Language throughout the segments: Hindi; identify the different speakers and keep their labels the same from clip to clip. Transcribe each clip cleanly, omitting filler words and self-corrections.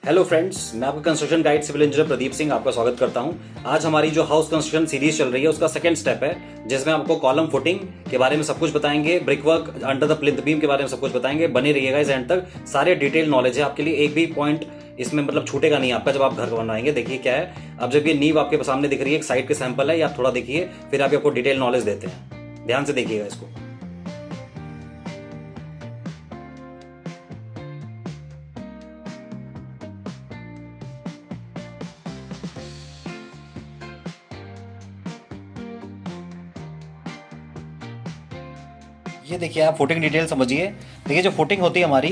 Speaker 1: हेलो फ्रेंड्स, मैं आपका construction guide civil engineer Pradeep Singh आपका स्वागत करता हूं। आज हमारी जो हाउस कंस्ट्रक्शन सीरीज चल रही है उसका सेकंड स्टेप है, जिसमें आपको कॉलम फुटिंग के बारे में सब कुछ बताएंगे, brick work under the plinth beam के बारे में सब कुछ बताएंगे। बने रहिएगा इस एंड तक, सारे डिटेल नॉलेज है आपके लिए, एक भी पॉइंट इसमें मतलब छूटेगा नहीं आपका जब आप घर बनवाएंगे। देखिए क्या है, अब जब ये नींव आपके सामने दिख रही है, एक साइड के सैंपल है, या थोड़ा देखिए फिर आपको डिटेल नॉलेज देते हैं। ध्यान से देखिएगा इसको। ये देखिए आप फुटिंग डिटेल समझिए। देखिए जो फुटिंग होती है हमारी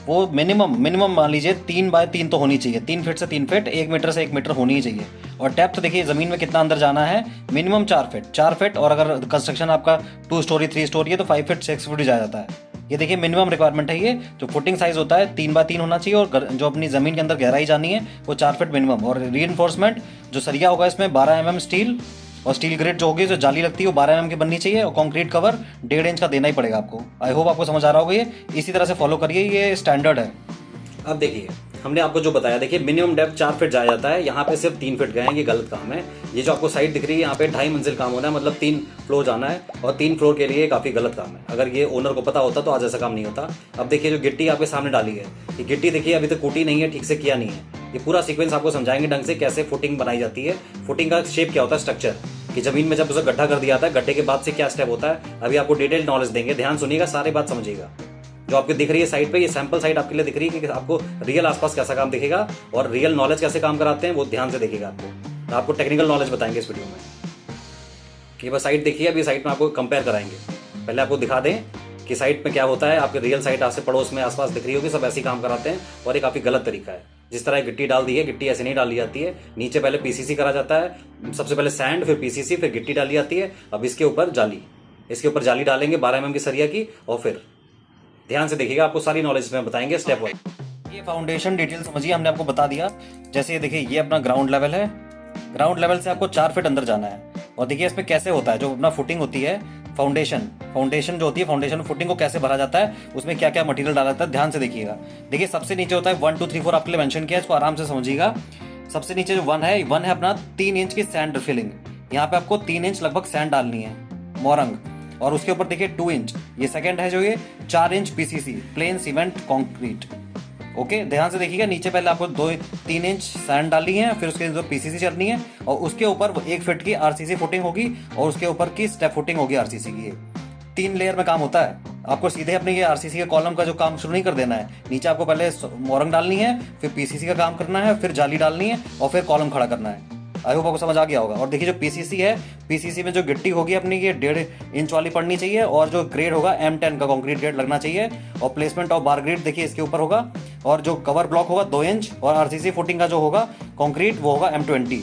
Speaker 1: वो मिनिमम मान लीजिए 3x3 तो होनी चाहिए, 3 फीट से 3 फीट, 1 मीटर से 1 मीटर होनी ही चाहिए। और डेप्थ देखिए ज़मीन में कितना अंदर जाना है, मिनिमम 4 फीट, और अगर कंस्ट्रक्शन आपका 2 स्टोरी 3 स्टोरी है तो 5 फीट 6 फीट जा जाता है। ये देखिए मिनिमम रिक्वायरमेंट है। ये जो फुटिंग साइज होता है 3x3 होना चाहिए, और जो अपनी ज़मीन के अंदर गहराई जानी है वो 4 फीट मिनिमम। और रीइंफोर्समेंट जो सरिया होगा इसमें 12 mm स्टील, और स्टील ग्रेड जो होगी, जो जाली लगती है वो 12 mm की बननी चाहिए, और कंक्रीट कवर 1.5 इंच का देना ही पड़ेगा आपको। आई होप आपको समझ आ रहा होगा। ये इसी तरह से फॉलो करिए, ये स्टैंडर्ड है। अब देखिए हमने आपको जो बताया, देखिए मिनिमम डेप्थ 4 फीट जाया जाता है, यहाँ पे सिर्फ 3 फीट गए हैं, ये गलत काम है। ये जो आपको साइड दिख रही है यहाँ पे 2.5 मंजिल काम होना है, मतलब 3 फ्लोर जाना है, और 3 फ्लोर के लिए काफ़ी गलत काम है। अगर ये ओनर को पता होता तो आज ऐसा काम नहीं होता। अब देखिए जो गिट्टी आपके सामने डाली है, ये गिट्टी देखिए अभी तक कूटी नहीं है, ठीक से किया नहीं है। ये पूरा सीक्वेंस आपको समझाएंगे ढंग से कैसे फुटिंग बनाई जाती है, फुटिंग का शेप क्या होता है, स्ट्रक्चर कि जमीन में जब उसे गड्ढा कर दिया जाता है, गड्ढे के बाद से क्या स्टेप होता है। अभी आपको डिटेल नॉलेज देंगे, ध्यान सुनिएगा, सारी बात समझिएगा। जो आपको दिख रही है साइड पे, ये सैंपल साइड आपके लिए दिख रही है कि आपको रियल आसपास कैसा काम दिखेगा और रियल नॉलेज कैसे काम कराते हैं वो ध्यान से देखिएगा। आपको टेक्निकल नॉलेज बताएंगे इस वीडियो में कि बस साइड देखिए। अभी साइड में आपको कंपेयर कराएंगे, पहले आपको दिखा दें कि साइड में क्या होता है। आपके रियल साइड आपसे पड़ोस में आसपास दिख रही होगी, सब ऐसे ही काम कराते हैं, और ये काफ़ी गलत तरीका है। जिस तरह गिट्टी डाल दी है, गिट्टी ऐसे नहीं डाली जाती है। नीचे पहले पीसीसी करा जाता है, सबसे पहले सैंड, फिर पीसीसी, फिर गिट्टी डाली जाती है। अब इसके ऊपर जाली डालेंगे 12 mm की सरिया की, और फिर ध्यान से देखिएगा, आपको सारी नॉलेज में बताएंगे स्टेप वाइज। ये फाउंडेशन डिटेल समझिए, हमने आपको बता दिया। जैसे ये देखिए, ये अपना ग्राउंड लेवल है, ग्राउंड लेवल से आपको 4 फीट अंदर जाना है। और देखिए इसमें कैसे होता है, जो अपना फुटिंग होती है, फाउंडेशन जो होती है, फाउंडेशन फुटिंग को कैसे भरा जाता है, उसमें क्या क्या मटेरियल डाला जाता है, ध्यान से देखिएगा। देखिए सबसे नीचे होता है 1 2 3 4 आपके लिए मेंशन किया है, इसको आराम से समझिएगा। सबसे नीचे जो 1 है अपना 3 इंच की सैंड फिलिंग। यहाँ पे आपको 3 इंच लगभग सैंड डालनी है, मोरंग। और उसके ऊपर देखिए 2 इंच, ये सेकंड है जो ये 4 inch PCC, plane cement concrete. Okay, ध्यान से देखिएगा। नीचे पहले आपको 3 इंच सैंड डालनी है, फिर उसके ऊपर पीसीसी चढ़नी है, और उसके ऊपर 1 फीट की आरसीसी फुटिंग होगी, और उसके ऊपर की स्टेप फुटिंग होगी आरसीसी की। 3 लेयर में काम होता है। आपको सीधे अपने ये आरसीसी के कॉलम का जो काम शुरू नहीं कर देना है। नीचे आपको पहले मोरंग डालनी है, फिर पीसीसी का काम करना है, फिर जाली डालनी है, और फिर कॉलम खड़ा करना है। आई होप आपको समझ आ गया होगा। और देखिए जो पीसीसी है, पीसीसी में जो गिट्टी होगी अपनी, ये 1.5 इंच वाली पड़नी चाहिए, और जो ग्रेड होगा M10 का कंक्रीट ग्रेड लगना चाहिए, और प्लेसमेंट ऑफ बार ग्रेड देखिए इसके ऊपर होगा। और जो कवर ब्लॉक होगा 2 इंच, और आरसीसी फुटिंग का जो होगा कंक्रीट वो होगा M20।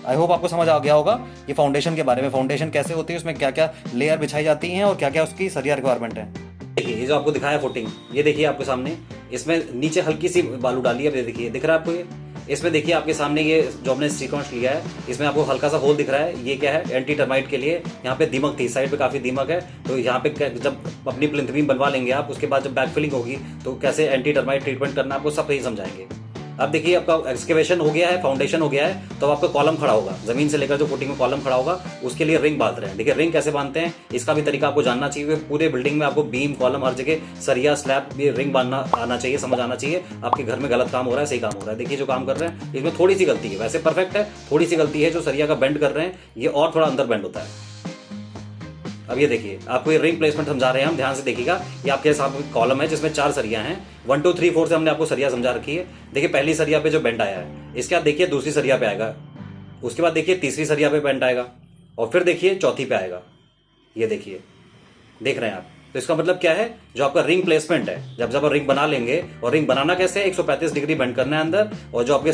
Speaker 1: आई होप आपको समझ आ गया होगा ये फाउंडेशन के बारे में, फाउंडेशन कैसे होती है, उसमें क्या क्या लेयर बिछाई जाती हैं, और क्या क्या उसकी सरिया रिक्वायरमेंट है। देखिए ये जो आपको दिखाया फुटिंग, ये देखिए आपके सामने, इसमें नीचे हल्की सी बालू डाली है, देखिए दिख रहा है आपको। ये इसमें देखिए आपके सामने ये जो हमने सीक्वेंस लिया है, इसमें आपको हल्का सा होल दिख रहा है। ये क्या है, एंटी टर्माइट के लिए। यहाँ पे दीमक थी, साइड पे काफी दीमक है, तो यहाँ पे जब अपनी प्लिंथ बीम बनवा लेंगे आप, उसके बाद जब बैक फिलिंग होगी तो कैसे एंटी टर्माइट ट्रीटमेंट करना आपको सब यही समझाएंगे। अब देखिए आपका एक्सकेवेशन हो गया है, फाउंडेशन हो गया है, तो आपका कॉलम खड़ा होगा, जमीन से लेकर जो फुटिंग में कॉलम खड़ा होगा, उसके लिए रिंग बांध रहे हैं। देखिए रिंग कैसे बांधते हैं, इसका भी तरीका आपको जानना चाहिए। पूरे बिल्डिंग में आपको बीम, कॉलम, हर जगह सरिया, स्लैब, भी रिंग बांधना आना चाहिए, समझ आना चाहिए। आपके घर में गलत काम हो रहा है, सही काम हो रहा है। देखिए जो काम कर रहे हैं इसमें थोड़ी सी गलती है, वैसे परफेक्ट है, थोड़ी सी गलती है। जो सरिया का बेंड कर रहे हैं, ये और थोड़ा अंदर बेंड होता है। अब ये देखिए आपको ये रिंग प्लेसमेंट समझा रहे हैं हम, ध्यान से देखिएगा। ये आपके सामने कॉलम है जिसमें 4 सरिया हैं, 1 2 3 4 से हमने आपको सरिया समझा रखी है। देखिए पहली सरिया पे जो बेंड आया है, इसके बाद देखिए दूसरी सरिया पे आएगा, उसके बाद देखिए तीसरी सरिया पे बेंड आएगा, और फिर देखिए चौथी पे आएगा। ये देखिए, देख रहे हैं आप। तो इसका मतलब क्या है, जो आपका रिंग प्लेसमेंट है, जब आप रिंग बना लेंगे, और रिंग बनाना कैसे है, 135 डिग्री बेंड करना है अंदर, और जो आपके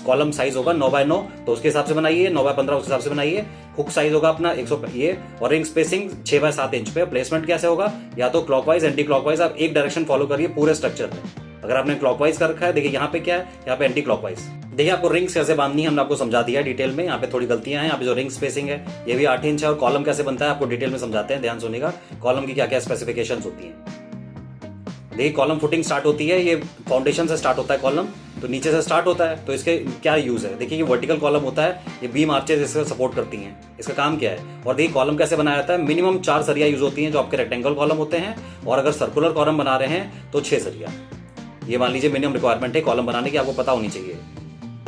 Speaker 1: कॉलम साइज होगा 9x9, तो उसके हिसाब से बनाइए, 9x15 उस हिसाब से बनाइए। हुक साइज होगा अपना 100 ये, और रिंग स्पेसिंग 6x7 इंच पे। प्लेसमेंट कैसे होगा, या तो क्लॉकवाइज, एंटी क्लॉकवाइज, आप एक डायरेक्शन फॉलो करिए पूरे स्ट्रक्चर में। अगर आपने क्लॉकवाइज कर रखा है, देखिए यहाँ पे क्या है, यहाँ पे एंटी क्लॉकवाइज। देखिए आपको रिंग्स कैसे बांधनी है हमने आपको समझा दिया है डिटेल में। यहाँ पे थोड़ी गलतियां हैं, यहाँ पे जो रिंग स्पेसिंग है ये भी 8 इंच है, और कॉलम कैसे बनता है आपको डिटेल में समझाते हैं, ध्यान सुनिएगा। कॉलम की क्या क्या स्पेसिफिकेशंस होती हैं। देखिए कॉलम फुटिंग स्टार्ट होती है, ये फाउंडेशन से स्टार्ट होता है कॉलम, तो नीचे से स्टार्ट होता है। तो इसके क्या यूज़ है, देखिए ये वर्टिकल कॉलम होता है, ये बीम आर्चेज इसका सपोर्ट करती हैं, इसका काम क्या है। और देखिए कॉलम कैसे बनाया जाता है, मिनिमम 4 सरिया यूज़ होती हैं जो आपके रेक्टेंगल कॉलम होते हैं, और अगर सर्कुलर कॉलम बना रहे हैं तो 6 सरिया। ये मान लीजिए मिनिमम रिक्वायरमेंट है कॉलम बनाने की, आपको पता होनी चाहिए।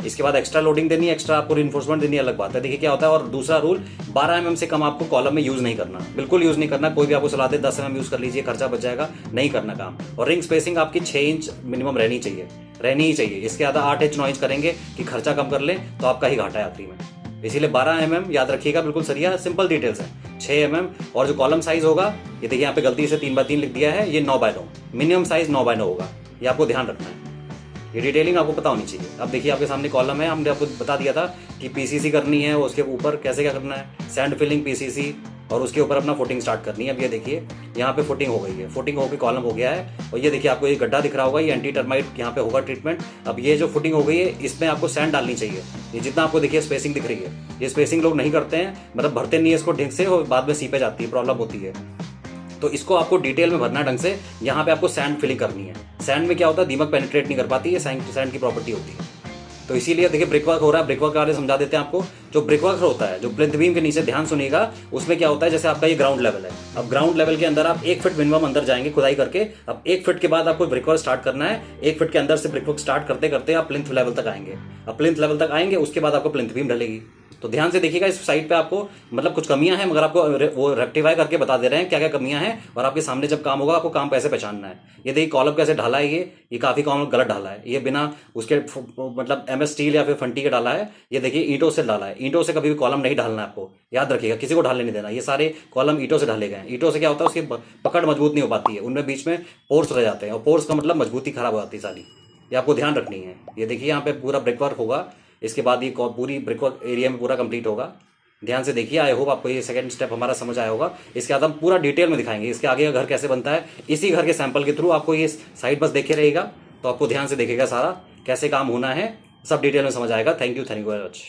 Speaker 1: इसके बाद एक्स्ट्रा लोडिंग देनी है, एक्स्ट्रा आपको रिइंफोर्समेंट देनी, अलग बात है। देखिए क्या होता है। और दूसरा रूल 12 mm से कम आपको कॉलम में यूज नहीं करना, बिल्कुल यूज नहीं करना। कोई भी आपको सलाह दे 10 mm यूज कर लीजिए, खर्चा बच जाएगा, नहीं करना काम। और रिंग स्पेसिंग आपकी 6 इंच मिनिमम रहनी चाहिए, रहनी ही चाहिए। इसके ज़्यादा 8 इंच 9 इंच करेंगे कि खर्चा कम कर लें तो आपका ही घाटा है आखिरी में। इसीलिए 12 mm याद रखिएगा, बिल्कुल सरिया, सिंपल डिटेल्स है। 6 mm। और जो कॉलम साइज होगा, ये देखिए यहाँ पे गलती से 3x3 लिख दिया है, ये 9x9, मिनिमम साइज 9x9 होगा, ये आपको ध्यान रखना है। ये डिटेलिंग आपको पता होनी चाहिए। अब देखिए आपके सामने कॉलम है, हमने आपको बता दिया था कि पीसीसी करनी है, उसके ऊपर कैसे क्या करना है, सैंड फिलिंग पीसीसी, और उसके ऊपर अपना फुटिंग स्टार्ट करनी है। अब ये देखिए यहाँ पे फुटिंग हो गई है, फुटिंग होकर कॉलम हो गया है। और ये देखिए आपको ये गड्ढा दिख रहा होगा, ये एंटी टर्माइट यहाँ पे होगा ट्रीटमेंट। अब ये जो फुटिंग हो गई है, इसमें आपको सैंड डालनी चाहिए। ये जितना आपको देखिए स्पेसिंग दिख रही है, ये स्पेसिंग लोग नहीं करते हैं, मतलब भरते नहीं है इसको ढंग से, और बाद में सीपेज आती है, प्रॉब्लम होती है। तो इसको आपको डिटेल में भरना ढंग से। यहाँ पे आपको सैंड फिलिंग करनी है। सैंड में क्या होता है, दीमक पेनिट्रेट नहीं कर पाती है, सैंड की प्रॉपर्टी होती है। तो इसीलिए देखिए ब्रिकवर्क हो रहा है, ब्रिकवर्क के बारे में समझा देते हैं आपको। जो ब्रिकवर्क होता है, जो प्लिंथ बीम के नीचे, ध्यान सुनिएगा, उसमें क्या होता है, जैसे आपका ये ग्राउंड लेवल है। अब ग्राउंड लेवल के अंदर आप 1 फीट मिनिमम अंदर जाएंगे खुदाई करके। अब 1 फीट के बाद आपको ब्रिकवर्क स्टार्ट करना है। 1 फीट के अंदर से ब्रिकवर्क स्टार्ट करते करते आप प्लिंथ लेवल तक आएंगे। अब प्लिंथ लेवल तक आएंगे, उसके बाद आपको प्लिंथ बीम ढलेगी। तो ध्यान से देखिएगा, इस साइड पे आपको मतलब कुछ कमियां हैं, मगर आपको वो रेक्टिफाई करके बता दे रहे हैं क्या क्या कमियां हैं। और आपके सामने जब काम होगा, आपको काम कैसे पहचानना है। ये देखिए कॉलम कैसे ढाला है, ये काफी कॉलम गलत ढाला है, ये बिना उसके मतलब MS स्टील या फिर फंटी के डाला है। ये देखिए ईंटों से डाला है, ईंटों से कभी भी कॉलम नहीं ढालना है, आपको याद रखिएगा, किसी को ढालने नहीं देना। ये सारे कॉलम ईंटों से ढाले गए हैं। ईंटों से क्या होता है, उसकी पकड़ मजबूत नहीं हो पाती है, उनमें बीच में पोर्स रह जाते हैं, और पोर्स का मतलब मजबूती खराब हो जाती है सारी। ये आपको ध्यान रखनी है। ये देखिए यहाँ पे पूरा ब्रिकवर्क होगा, इसके बाद ये पूरी ब्रिकवर्क एरिया में पूरा कंप्लीट होगा। ध्यान से देखिए, आई होप आपको ये सेकंड स्टेप हमारा समझ आया होगा। इसके बाद हम पूरा डिटेल में दिखाएंगे इसके आगे का घर कैसे बनता है। इसी घर के सैंपल के थ्रू आपको ये साइड बस देखे रहेगा, तो आपको ध्यान से देखेगा सारा कैसे काम होना है, सब डिटेल में समझ आएगा। Thank you very much.